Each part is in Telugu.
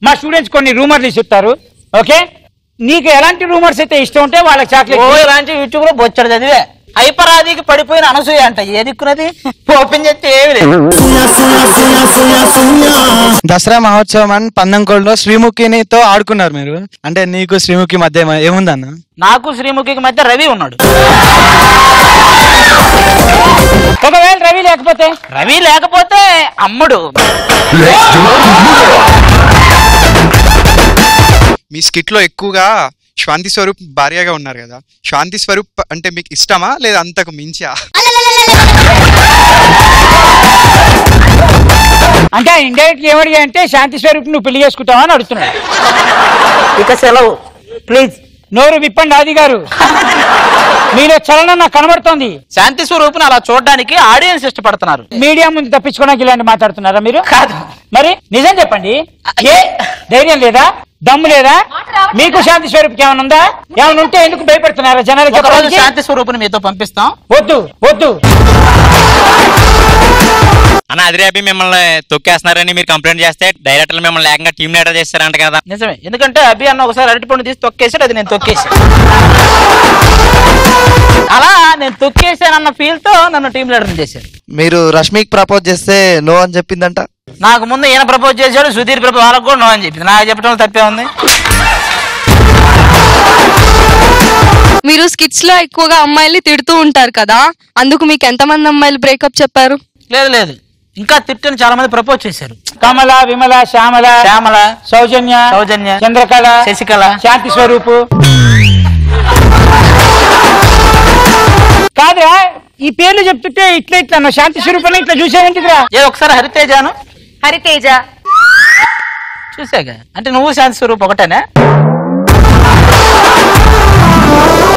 మా స్టూడెంట్స్ కొన్ని రూమర్లు ఇస్తారు. ఓకే, నీకు ఎలాంటి రూమర్స్ అయితే ఇష్టం ఉంటే వాళ్ళకి చాక్లెట్. ఇలాంటి యూట్యూబ్ లో బొచ్చడు చదివే. హైపరాదికి పడిపోయిన అనసూయ అంట. ఏ దిక్కున్నది? ఓపెన్ చేస్తే ఏమి లేదు. దసరా మహోత్సవం అని పందంకోళ్ళలో శ్రీముఖినితో ఆడుకున్నారు మీరు. అంటే నీకు శ్రీముఖి మధ్య ఏముందన్న? నాకు శ్రీముఖికి మధ్య రవి ఉన్నాడు. ఒకవేళ రవి లేకపోతే అమ్ముడు. మీ స్కిట్ లో ఎక్కువగా శాంతి స్వరూప్ భార్యగా ఉన్నారు కదా, శాంతి స్వరూప్ అంటే మీకు ఇష్టమా లేదా అంతకు మించా? అంటే ఇండైరెక్ట్ ఏమడిగా అంటే శాంతి స్వరూప్ నువ్వు పెళ్లి చేసుకుంటావా అని అడుగుతున్నాడు. ఇక సెలవు ప్లీజ్. నోరు విప్పండి ఆది గారు, మీలో చలనం నాకు కనబడుతోంది. శాంతి స్వరూపుని అలా చూడడానికి ఆడియన్స్ ఇష్టపడుతున్నారు. మీడియా ముందు తప్పించుకోవడానికి ఇలాంటి మాట్లాడుతున్నారా మీరు? కాదు. మరి నిజం చెప్పండి, ఏ ధైర్యం లేదా, దమ్ము లేదా మీకు? శాంతి స్వరూప్కి ఏమైనా ఉందా? ఏమైనా ఉంటే ఎందుకు భయపెడుతున్నారా జనాలకి? శాంతి స్వరూపుని మీతో పంపిస్తాం. వద్దు. అన్న అదిరేపి మిమ్మల్ని తొక్కేస్తున్నారని మీరు కంప్లైంట్ చేస్తే డైరెక్టర్లు మిమ్మల్ని ఏకంగా టీమ్ లీడర్ చేస్తారంట కదా? నిజమే, ఎందుకంటే అభి అన్న ఒకసారి అరటిపండు తీసి తొక్కేసాడు, అది నేను తొక్కేసాను. అలా నేను తొక్కేసానన్న ఫీల్ తో నన్ను టీమ్ లీడర్ చేశారు. మీరు రష్మికి ప్రపోజ్ చేస్తే నో అని చెప్పిందంట. నాకు ముందు ఈయన ప్రపోజ్ చేశాడు, సుధీర్ ప్రపోజ్, వాళ్ళకు కూడా నో అని చెప్పింది. నాకు చెప్పడం తప్పే ఉంది. మీరు స్కిట్స్ లో ఎక్కువగా అమ్మాయిల్ని తిడుతూ ఉంటారు కదా, అందుకు మీకు ఎంతమంది అమ్మాయిలు బ్రేకప్ చెప్పారు? లేదు, ఇంకా తిట్టని చాలా మంది ప్రపోజ్ చేశారు. కమల, విమల, శ్యామల, సౌజన్య, చంద్రకళ, శశికళ, శాంతి స్వరూపు. కాదురా, ఈ పేర్లు చెప్తుంటే ఇట్లా శాంతి స్వరూపం ఇట్లా చూసావేంటిదిరా? ఒకసారి హరితేజ చూసాగా. అంటే నువ్వు శాంతి స్వరూప్ ఒకటేనా?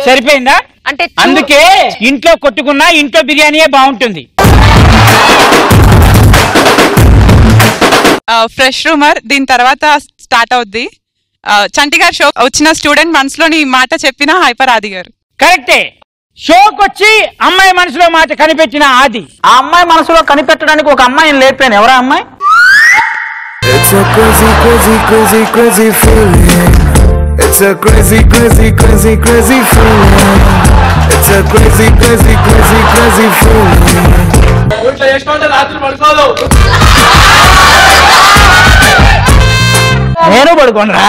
సరిపోయిందా? అంటే అందుకే ఇంట్లో కొట్టుకున్నా ఇంట్లో బిర్యానీయే బాగుంటుంది. ఫ్రెష్ రూమర్ దీని తర్వాత స్టార్ట్ అవుద్ది. చంటి గారి షో వచ్చిన స్టూడెంట్ మనసులోని మాట చెప్పిన హైపర్ ఆది గారు. కరెక్టే. షోకి వచ్చి అమ్మాయి మనసులో మాట కనిపెట్టిన ఆది. ఆ అమ్మాయి మనసులో కనిపెట్టడానికి ఒక అమ్మాయిని లేపాను. ఎవరా అమ్మాయి? It's a crazy, crazy, crazy, crazy feeling. It's a crazy, crazy, crazy, crazy feeling. It's a crazy, crazy, crazy, crazy feeling. నేను పడుకోనరా.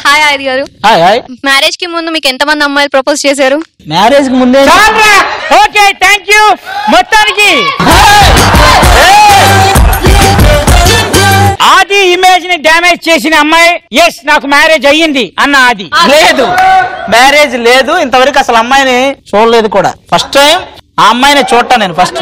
హాయ్ ఆది గారు. హాయ్. మ్యారేజ్ కి ముందు మీకు ఎంతమంది అమ్మాయిలు ప్రపోజ్ చేశారు? మ్యారేజ్ కి ముందే. Okay, thank you. మొత్తానికి ఆది ఇమేజ్ ని డ్యామేజ్ చేసిన అమ్మాయి ఎస్ నాకు మ్యారేజ్ అయ్యింది అన్న ఆది. లేదు, మ్యారేజ్ లేదు. ఇంతవరకు అసలు అమ్మాయిని చూడలేదు కూడా. ఫస్ట్ టైం ఆ అమ్మాయిని చూడటం నేను. ఫస్ట్